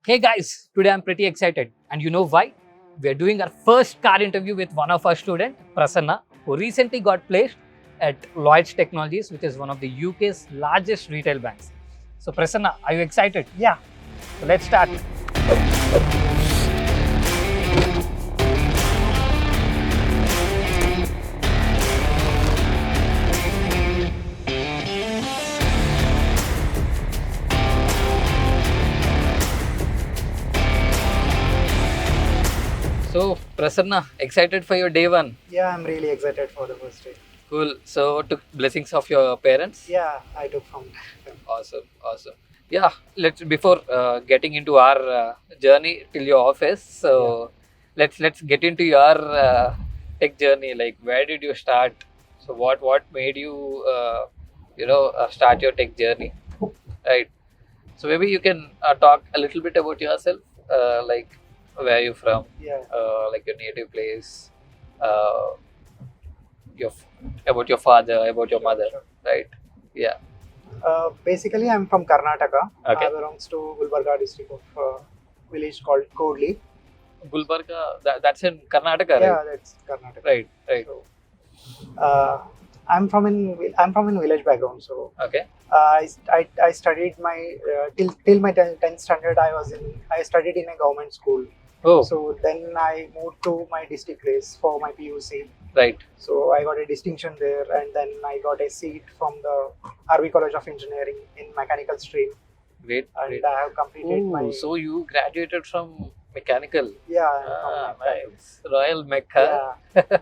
Hey guys, today I'm pretty excited. And you know why? We're doing our first car interview with one of our students, Prasanna, who recently got placed at Lloyd's Technologies, which is one of the UK's largest retail banks. So Prasanna, are you excited? Yeah. So let's start. So Prasanna, excited for your day one? Yeah, I'm really excited for the first day. Cool. So took blessings of your parents? Yeah, I took from them. Awesome. Yeah, let's before getting into our journey till your office. So let's get into your tech journey. Like, where did you start? So what made you start your tech journey, right? So maybe you can talk a little bit about yourself, like where you from, Yeah. like your native place, uh, your about your father, about your mother, Sure. right? Yeah. Basically, I'm from Karnataka. Okay. I belongs to Gulbarga district of village called Kodli. Gulbarga, that's in Karnataka, Yeah, right? that's Karnataka. Right. So, I'm from in village background. So Okay. I studied my till my 10th standard. I studied in a government school. Oh, So then I moved to my district place for my PUC. right. So I got a distinction there, and then I got a seat from the RV College of Engineering in mechanical stream, Great. and I have completed my Oh, so you graduated from mechanical. yeah. I'm from mechanical. Nice. Royal Mecca. Yeah.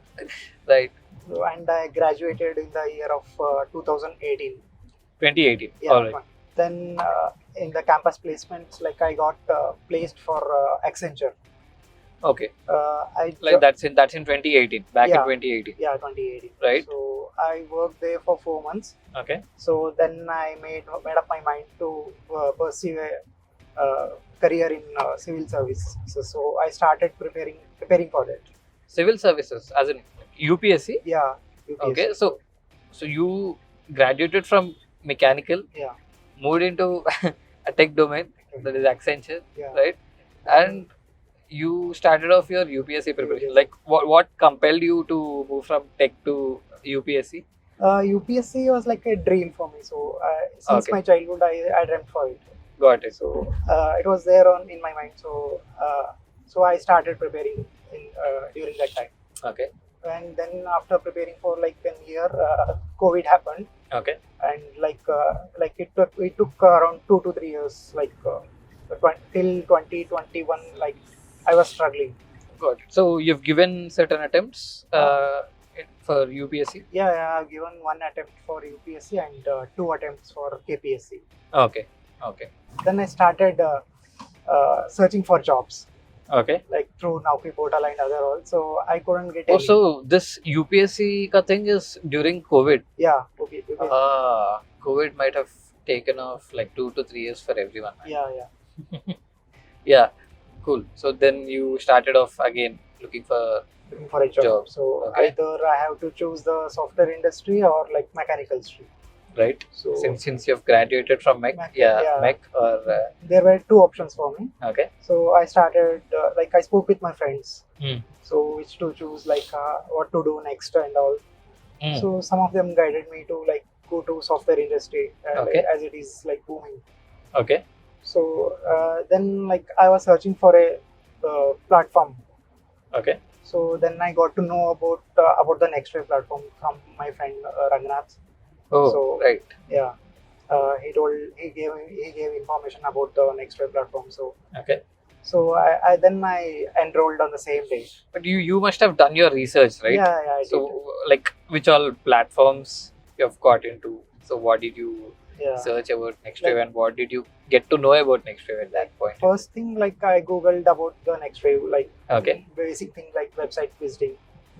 Right. So, and I graduated in the year of 2018. 2018. Yeah. All right. Then in the campus placements, like I got placed for Accenture. Okay. I Like that's in 2018. Back in Yeah. 2018. Yeah, 2018. Right. So I worked there for 4 months. Okay. So then I made up my mind to pursue a career in civil service. So I started preparing for that. Civil services, as in UPSC. Yeah, UPSC. Okay. So you graduated from mechanical, Yeah, moved into a tech domain, that is Accenture, yeah. right? And you started off your UPSC preparation. Like, what compelled you to move from tech to UPSC? UPSC was like a dream for me. So since Okay. my childhood, I dreamt for it. Got it. So it was there in my mind. So I started preparing during that time. Okay. And then after preparing for like a year, COVID happened. Okay. And it took around 2 to 3 years, till 2021, like I was struggling. Got it. So you've given certain attempts for UPSC. Yeah, I've given one attempt for UPSC and 2 attempts for KPSC. Okay. Then I started searching for jobs, Okay. like through Naukri portal and other all. So I couldn't get any. Also, this UPSC ka thing is during COVID. Yeah, okay. COVID might have taken off like 2 to 3 years for everyone. Yeah. Yeah. Cool. So then you started off again looking for Looking for a job. Job. So Okay. either I have to choose the software industry or like mechanical stream. right. So Since you've graduated from Mech, Mech, yeah, yeah. Mech or there were 2 options for me. okay. So I started I spoke with my friends. Hmm. So which to choose, like what to do next and all. Hmm. So some of them guided me to like go to software industry, Okay. as it is like booming. Okay. So then like I was searching for a platform. Okay. So then I got to know about the NxtWave platform from my friend Rangnath. Oh, So- right. Yeah, he gave information about the NxtWave platform. Okay. So I then I enrolled on the same day. But you must have done your research, right? Yeah, I did. So like which all platforms you have got into? So what did you Yeah. search about NextWave and what did you get to know about NextWave at that point? First thing, like I googled about the NxtWave, like Okay. basic thing like website visiting.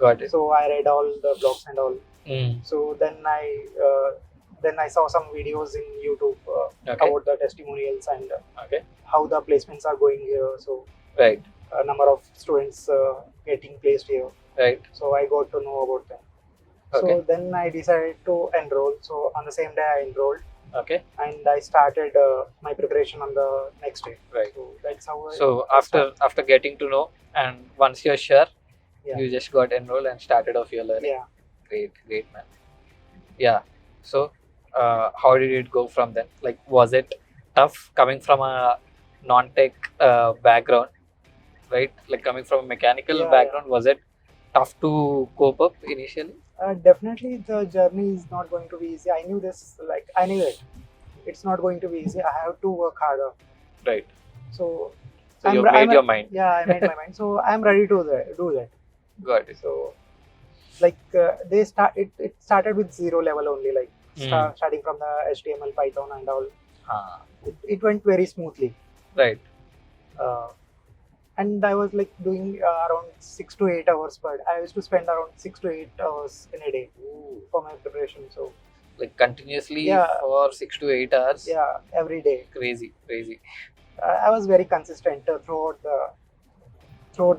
Got it. So I read all the blogs and all. Mm. So then I saw some videos in YouTube Okay. about the testimonials and Okay. how the placements are going here. So Right. a number of students getting placed here. Right. So I got to know about them. Okay. So then I decided to enroll. So on the same day I enrolled. Okay. and I started my preparation on the next day. Right. So that's how. So I after started. getting to know, and once you're sure, Yeah. you just got enrolled and started off your learning. Yeah. Great, man. Yeah. So, how did it go from then? Like, was it tough coming from a non-tech background, right? Like coming from a mechanical Yeah, background, was it tough to cope up initially? Definitely, the journey is not going to be easy. I knew this. Like I knew it. It's not going to be easy. I have to work harder. Right. So. So you made your mind. Yeah, I made my mind. So I'm ready to do that. Got it. So, like it started with zero level only, like starting from the HTML, Python, and all. It went very smoothly. Right. And I was like doing around 6 to 8 hours per day. I used to spend around 6 to 8 hours in a day for my preparation. So like continuously Yeah. for 6 to 8 hours. yeah, every day. Crazy. I was very consistent throughout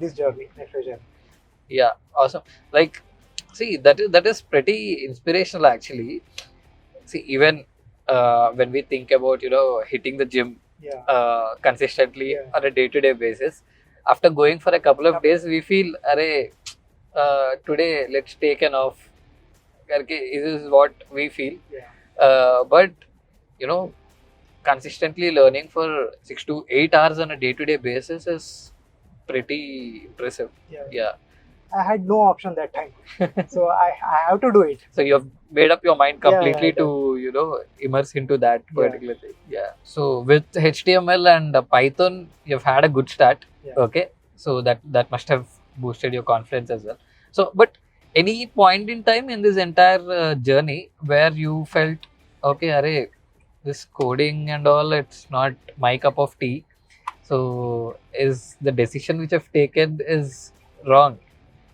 this journey, NxtWave journey. Yeah, awesome. Like, see, that is pretty inspirational actually. See, even when we think about hitting the gym Yeah. consistently Yeah. on a day-to-day basis, after going for a couple of days, we feel, "Arey, today let's take an off." करके this is what we feel. Yeah. But consistently learning for 6 to 8 hours on a day-to-day basis is pretty impressive. Yeah. I had no option that time, so I have to do it. So you have made up your mind Yeah, completely yeah, to immerse into that Yeah. particular thing. Yeah. So with HTML and Python, you've had a good start. Yeah. Okay. So that must have boosted your confidence as well. So, but any point in time in this entire journey where you felt, okay, array, this coding and all, it's not my cup of tea. So is the decision which I've taken is wrong.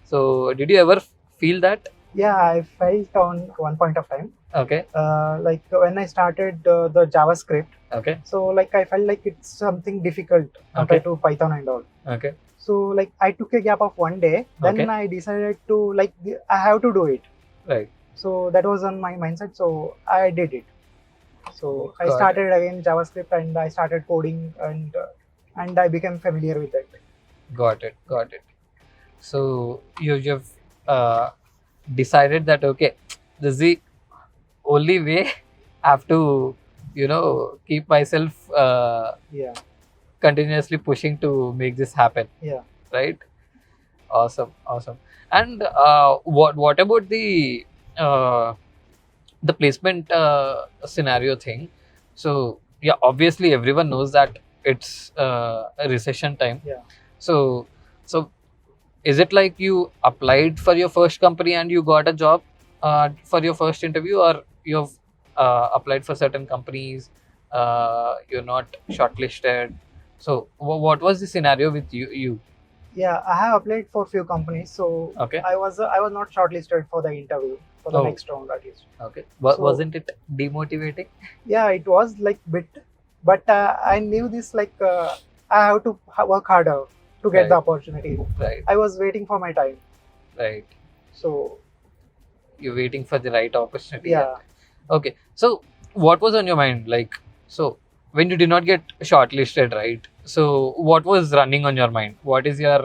So did you ever feel that? Yeah, I felt on one point of time. Okay. Like when I started the JavaScript. Okay. So like I felt like it's something difficult compared to Python and all. Okay. So like I took a gap of one day. Then Okay. I decided to I have to do it. Right. So that was on my mindset. So I did it. So I Got started again JavaScript and I started coding and I became familiar with it. Got it. So you've decided that okay, this is the only way I have to keep myself Yeah. continuously pushing to make this happen. Yeah. Right. Awesome. And what about the placement scenario thing? So yeah, obviously everyone knows that it's a recession time. Yeah. So is it like you applied for your first company and you got a job for your first interview, or you've applied for certain companies, you're not shortlisted? So what was the scenario with you? Yeah, I have applied for few companies. So Okay. I was not shortlisted for the interview for the Oh. next round at least. Okay. So- Wasn't it demotivating? Yeah, it was like bit, but I knew this I have to work harder to get the Right. opportunity. Right. I was waiting for my time. Right. So You're waiting for the right opportunity. yeah, Okay. So what was on your mind? Like, so when you did not get shortlisted, right? So what was running on your mind? What is your,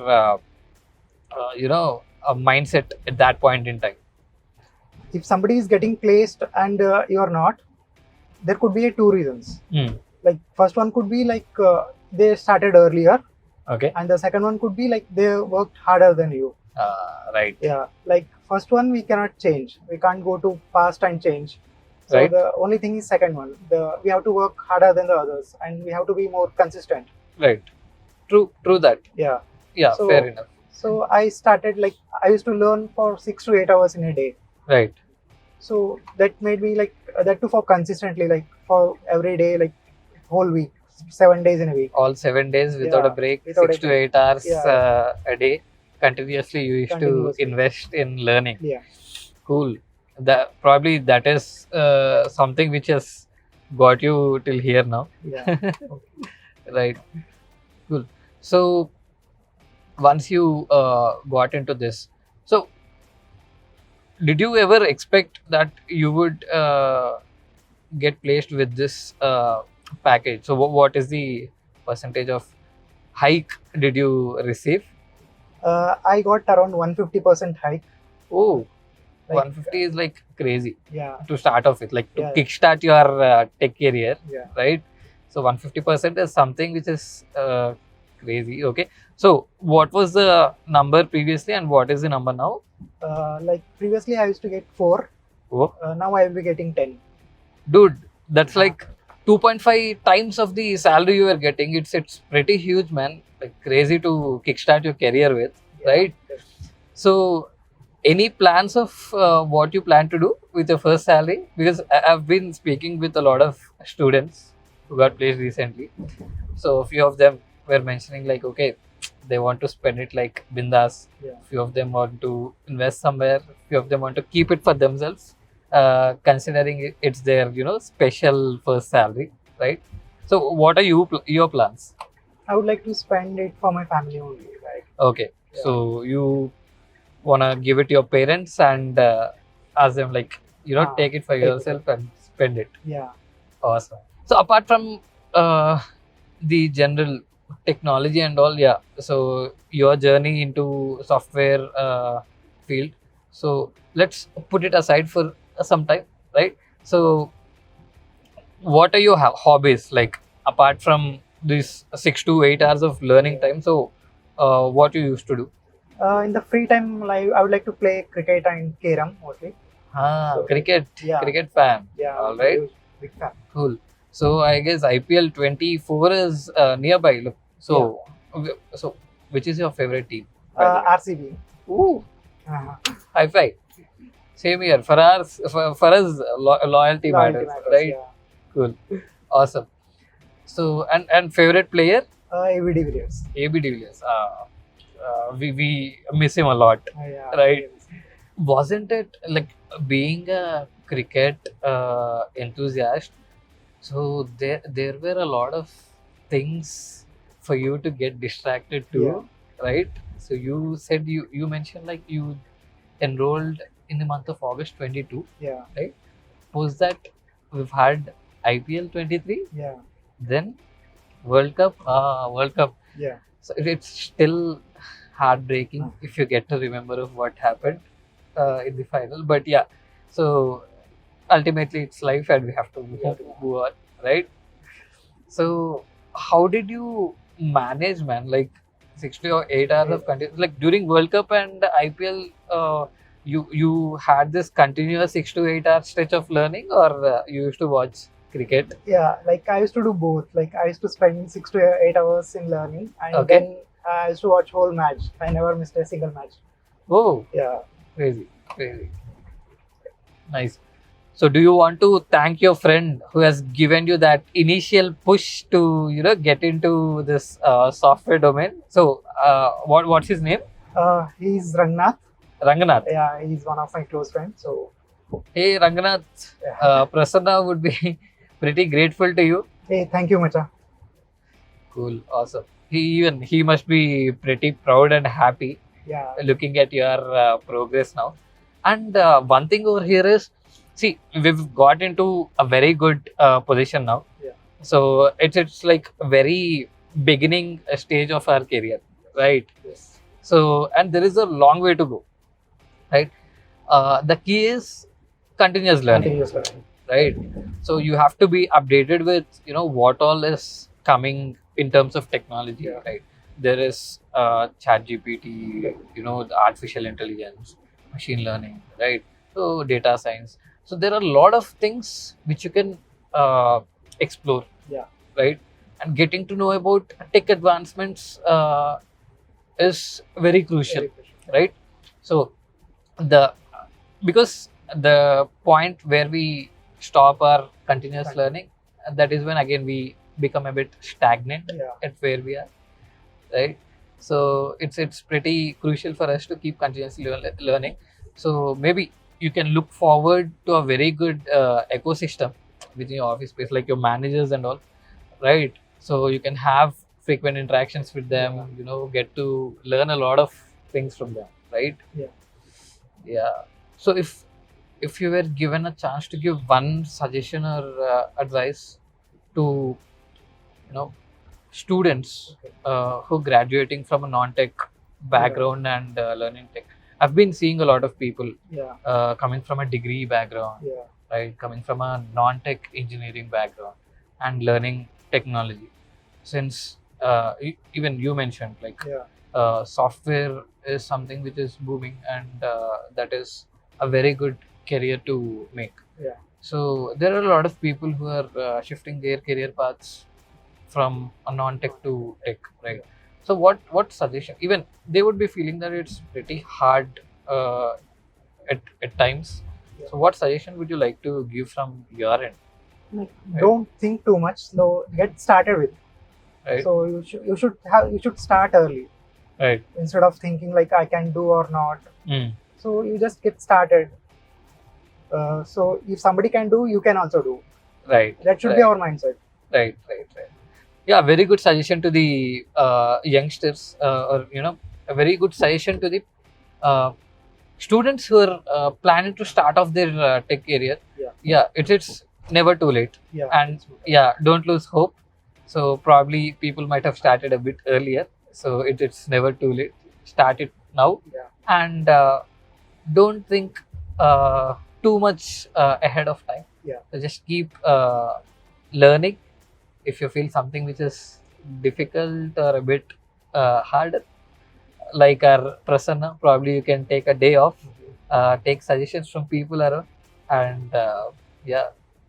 mindset at that point in time? if somebody is getting placed and you are not, there could be two reasons. Like first one could be they started earlier, Okay. and the second one could be they worked harder than you. Right. Yeah, like first one we cannot change. We can't go to past and change. So Right. the only thing is second one. We have to work harder than the others, and we have to be more consistent. Right. True that. Yeah. Yeah. So- Fair enough. So I started I used to learn for 6 to 8 hours in a day. Right. So that made me that too for consistently for every day whole week, 7 days in a week. All 7 days without a Yeah, break, without 6 a to break. 8 hours Yeah. a day. Continuously, you used to Continuously. invest in learning. Yeah. Cool. That is something which has got you till here now. Yeah. Right. Cool. So once you got into this, so did you ever expect that you would get placed with this package, so what is the percentage of hike did you receive? I got around 150% hike. Oh, Like, 150 is like crazy yeah, to start off with, like to Yeah. kickstart your tech career, yeah. right? So 150% is something which is crazy. Okay, so what was the number previously and what is the number now? Like previously, I used to get 4. Oh, Now I will be getting 10. dude, that's Uh, like 2.5 times of the salary you are getting. It's pretty huge, man. Like crazy to kickstart your career with, Yeah. right? So any plans of what you plan to do with your first salary? Because I've been speaking with a lot of students who got placed recently. So a few of them were mentioning like, okay, they want to spend it like bindas. Yeah. Few of them want to invest somewhere. Few of them want to keep it for themselves, considering it's their special first salary, right? So what are your plans? I would like to spend it for my family only. Like, Okay, Yeah. so you wanna give it to your parents and ask them like take it for take it. yourself and spend it. yeah, Awesome. So apart from the general technology and all, yeah, so your journey into software field, so let's put it aside for some time, right? So what are your hobbies, like apart from this 6 to 8 hours of learning time? So what you used to do? in the free time, like I would like to play cricket and carom mostly. So, Cricket, yeah. cricket fan. Yeah, All I'm right, a big fan. cool. So I guess IPL 24 is nearby. Look, so so which is your favorite team? by the way? RCB. Ooh, Uh-huh. high five. Same here. For us, for us, loyalty Loyalty matters, matters, right? Yeah. Cool, awesome. So and favorite player, ABD videos. AB de Villiers. We miss him a lot. Yeah. Right. Wasn't it like being a cricket enthusiast? So there were a lot of things for you to get distracted to, right? So you said you mentioned like you enrolled in the month of August 22. Yeah. Post that we've had IPL 23, Yeah. then World Cup. World Cup. Yeah. So it's still heartbreaking if you get to remember of what happened in the final. But yeah, so ultimately it's life and we have to move on, right? So how did you manage, man? Like 6 or 8 hours of continuous, like during World Cup and IPL, you had this continuous 6 to 8 hour stretch of learning, or you used to watch cricket? Yeah, like I used to do both. Like I used to spend 6 to 8 hours in learning, and Okay. then I used to watch whole match. I never missed a single match. Oh, Yeah. crazy, crazy. Nice. So do you want to thank your friend who has given you that initial push to get into this software domain? So what's his name? He's Rangnath. Ranganath. Yeah, he's one of my close friends. So Hey Ranganath, Prasanna would be pretty grateful to you. hey, thank you, Macha. Cool, awesome. He must be pretty proud and happy Yeah. looking at your progress now. And one thing over here is, see, we've got into a very good position now. Yeah. So it's like a very beginning stage of our career, right? Yes. So and there is a long way to go, right? The key is continuous learning, Continuous learning. right? So you have to be updated with what all is coming in terms of technology, Yeah. right? There is ChatGPT, the artificial intelligence, machine learning, right? So data science. So there are a lot of things which you can explore, Yeah. right? And getting to know about tech advancements is very crucial, Very crucial. right? So because the point where we stop our continuous learning, that is when again we become a bit stagnant Yeah. at where we are, right? So it's pretty crucial for us to keep continuously learning. So maybe you can look forward to a very good ecosystem within your office space, like your managers and all, right? So you can have frequent interactions with them, get to learn a lot of things from them, right? Yeah. Yeah. So if if you were given a chance to give one suggestion or advice to, you know, students Okay. who graduating from a non-tech background and learning tech, I've been seeing a lot of people Yeah. coming from a degree background, Yeah. right, coming from a non-tech engineering background and learning technology. Since even you mentioned, like, Yeah. software is something which is booming, and that is a very good career to make. Yeah. So there are a lot of people who are shifting their career paths from a non-tech to tech, right? So what suggestion? Even they would be feeling that it's pretty hard uh, at times. Yeah. So what suggestion would you like to give from your end? Like, don't think too much. So get started with. Right. So you should start early Right. instead of thinking like I can do or not. Mm. So you just get started. So if somebody can do, you can also do. Right. That should be our mindset. Right. Yeah, very good suggestion to the youngsters, or a very good suggestion to the uh, students who are planning to start off their tech career. Yeah. It's never too late. Yeah. And don't lose hope. So probably people might have started a bit earlier, so it's never too late. Start it now. Yeah. And don't think too much ahead of time. Yeah. So just keep learning. If you feel something which is difficult or a bit harder, like our Prasanna, probably you can take a day off, take suggestions from people around, and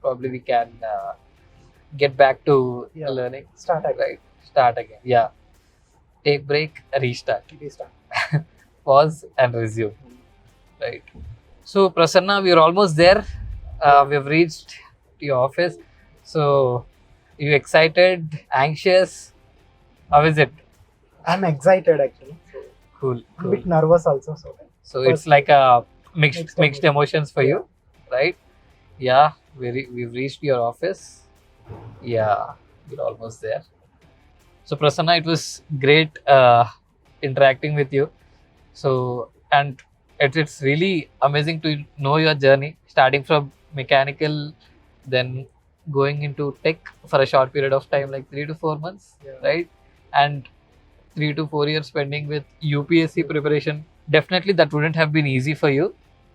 probably we can get back to Yeah. learning. Start again. Right, start again. Yeah, take break, restart, Restart. pause, and resume. Right. So Prasanna, we're almost there. We've reached your office. So, you excited, anxious? How is it? I'm excited actually. So Cool. I'm a bit nervous also. So it's like a mixed Mixed emotions for you, right? Yeah, we've reached your office. Yeah, we're almost there. So Prasanna, it was great interacting with you. So, and it's really amazing to know your journey, starting from mechanical, then going into tech for a short period of time, like 3 to 4 months, Yeah. right? And 3 to 4 years spending with UPSC preparation. Definitely that wouldn't have been easy for you,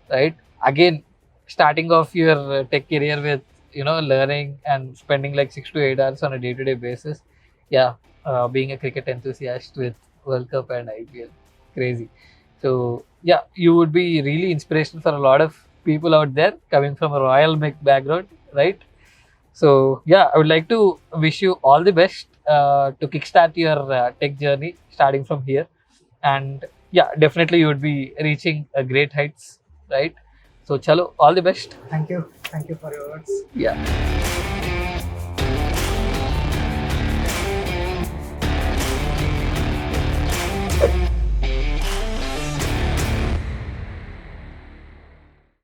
right? Again, starting off your tech career with learning and spending like 6 to 8 hours on a day-to-day basis. Yeah, being a cricket enthusiast with World Cup and IPL, crazy. So yeah, you would be really inspirational for a lot of people out there coming from a royal mech background, right? So yeah, I would like to wish you all the best to kickstart your tech journey starting from here, and yeah, definitely you would be reaching great heights, right? So chalo, all the best. Thank you for your words. Yeah.